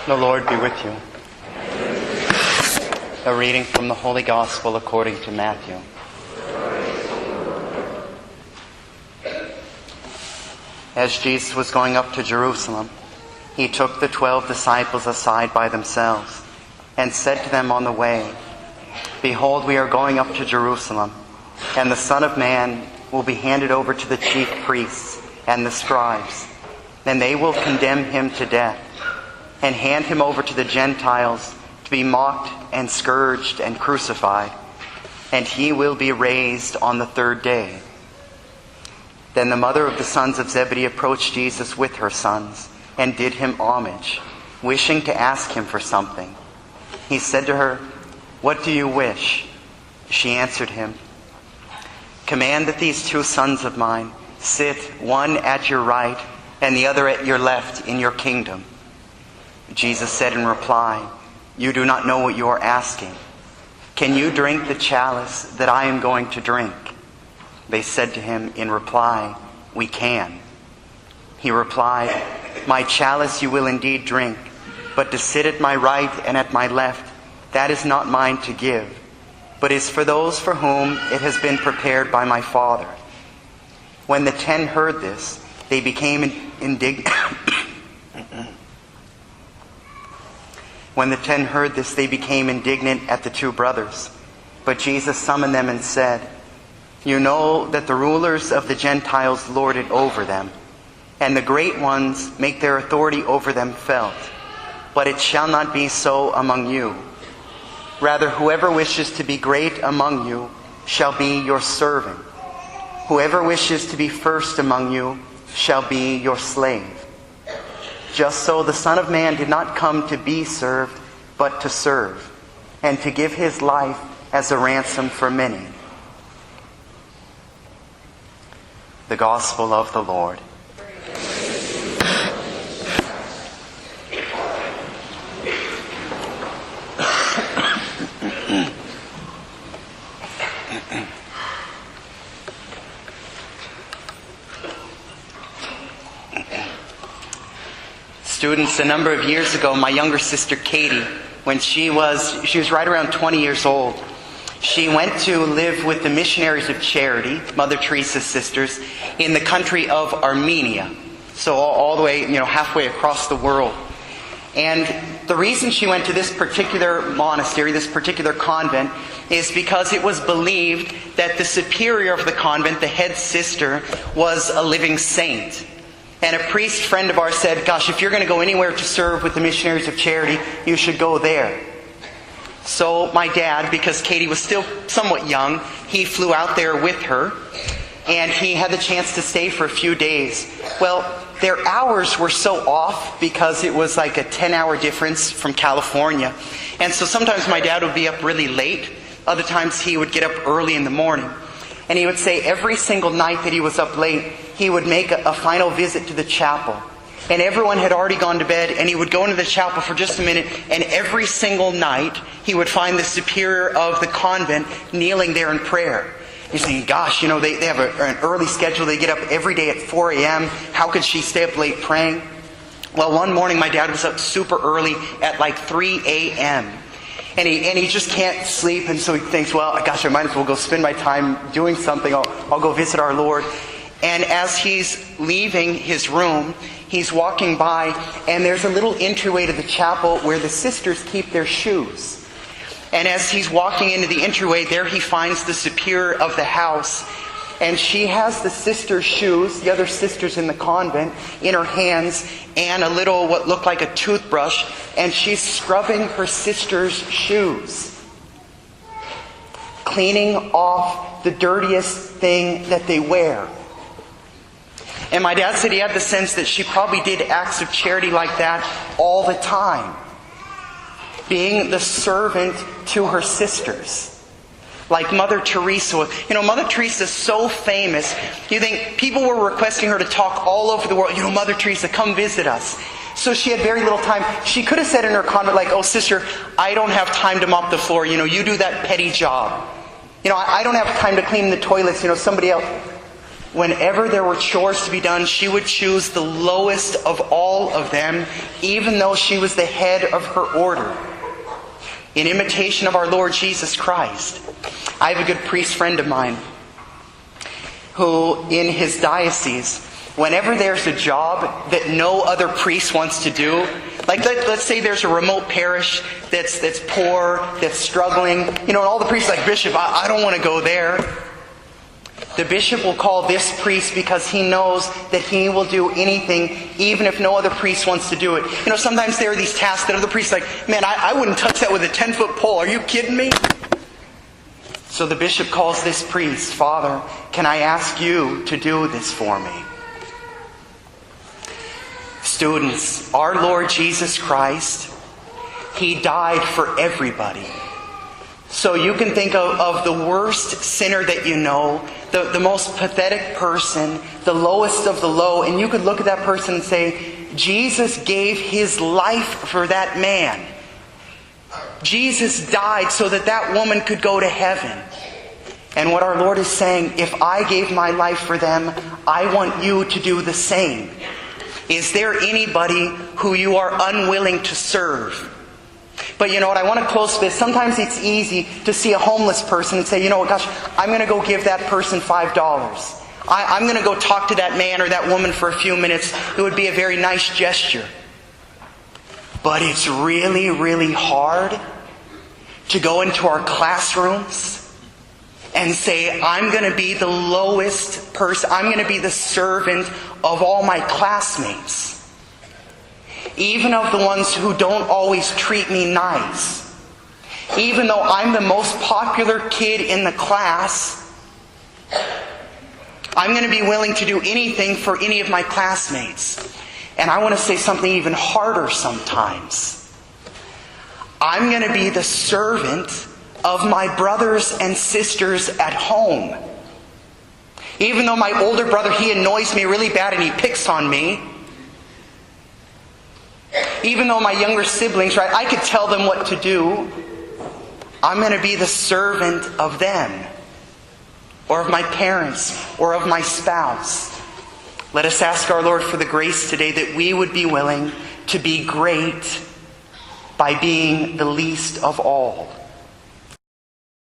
The Lord be with you. A reading from the Holy Gospel according to Matthew. As Jesus was going up to Jerusalem, he took the 12 disciples aside by themselves and said to them on the way, "Behold, we are going up to Jerusalem, and the Son of Man will be handed over to the chief priests and the scribes, and they will condemn him to death and hand him over to the Gentiles to be mocked and scourged and crucified, and he will be raised on the third day." Then the mother of the sons of Zebedee approached Jesus with her sons and did him homage, wishing to ask him for something. He said to her, "What do you wish?" She answered him, "Command that these 2 sons of mine sit, one at your right and the other at your left, in your kingdom." Jesus said in reply, "You do not know what you are asking. Can you drink the chalice that I am going to drink?" They said to him in reply, "We can." He replied, "My chalice you will indeed drink, but to sit at my right and at my left, that is not mine to give, but is for those for whom it has been prepared by my Father." When the 10 heard this, they became indignant. When the 10 heard this, they became indignant at the 2 brothers. But Jesus summoned them and said, "You know that the rulers of the Gentiles lord it over them, and the great ones make their authority over them felt. But it shall not be so among you. Rather, whoever wishes to be great among you shall be your servant. Whoever wishes to be first among you shall be your slave. Just so the Son of Man did not come to be served, but to serve, and to give his life as a ransom for many." The Gospel of the Lord. Students, a number of years ago, my younger sister Katie, when she was right around 20 years old, she went to live with the Missionaries of Charity, Mother Teresa's sisters, in the country of Armenia. So all the way, halfway across the world. And the reason she went to this particular monastery, this particular convent, is because it was believed that the superior of the convent, the head sister, was a living saint. And a priest friend of ours said, "Gosh, if you're going to go anywhere to serve with the Missionaries of Charity, you should go there." So my dad, because Katie was still somewhat young, he flew out there with her, and he had the chance to stay for a few days. Well, their hours were so off because it was like a 10-hour difference from California. And so sometimes my dad would be up really late. Other times he would get up early in the morning. And he would say every single night that he was up late, he would make a final visit to the chapel. And everyone had already gone to bed, and he would go into the chapel for just a minute, and every single night he would find the superior of the convent kneeling there in prayer. You're saying, "Gosh, they have an early schedule. They get up every day at 4 a.m. How could she stay up late praying?" Well, one morning my dad was up super early at like 3 a.m. And he just can't sleep, and so he thinks, "Well, gosh, I might as well go spend my time doing something. I'll go visit our Lord." And as he's leaving his room, he's walking by, and there's a little entryway to the chapel where the sisters keep their shoes. And as he's walking into the entryway, there he finds the superior of the house. And she has the sisters' shoes, the other sisters in the convent, in her hands, and a little, what looked like a toothbrush, and she's scrubbing her sisters' shoes, cleaning off the dirtiest thing that they wear. And my dad said he had the sense that she probably did acts of charity like that all the time, being the servant to her sisters. Like Mother Teresa. Mother Teresa is so famous. You think people were requesting her to talk all over the world. Mother Teresa, come visit us. So she had very little time. She could have said in her convent, like, "Oh, sister, I don't have time to mop the floor. You do that petty job. I don't have time to clean the toilets. Somebody else." whenever there were chores to be done, she would choose the lowest of all of them, even though she was the head of her order. In imitation of our Lord Jesus Christ. I have a good priest friend of mine who, in his diocese, whenever there's a job that no other priest wants to do, like let's say there's a remote parish that's poor, that's struggling, and all the priests are like, Bishop, I don't want to go there. The bishop will call this priest because he knows that he will do anything even if no other priest wants to do it. Sometimes there are these tasks that other priests are like, man, I wouldn't touch that with a 10-foot pole. Are you kidding me? So the bishop calls this priest, Father, can I ask you to do this for me? Students, our Lord Jesus Christ, He died for everybody. So you can think of the worst sinner that you know, the most pathetic person, the lowest of the low, and you could look at that person and say, Jesus gave His life for that man. Jesus died so that that woman could go to heaven. And what our Lord is saying, if I gave my life for them, I want you to do the same. Is there anybody who you are unwilling to serve? But you know what, I want to close with this. Sometimes it's easy to see a homeless person and say, you know what, gosh, I'm going to go give that person $5. I'm going to go talk to that man or that woman for a few minutes. It would be a very nice gesture. But it's really, really hard to go into our classrooms and say, I'm going to be the lowest person. I'm going to be the servant of all my classmates. Even of the ones who don't always treat me nice. Even though I'm the most popular kid in the class, I'm going to be willing to do anything for any of my classmates. And I want to say something even harder sometimes. I'm going to be the servant of my brothers and sisters at home. Even though my older brother, he annoys me really bad and he picks on me. Even though my younger siblings, I could tell them what to do. I'm going to be the servant of them. Or of my parents. Or of my spouse. Let us ask our Lord for the grace today that we would be willing to be great by being the least of all.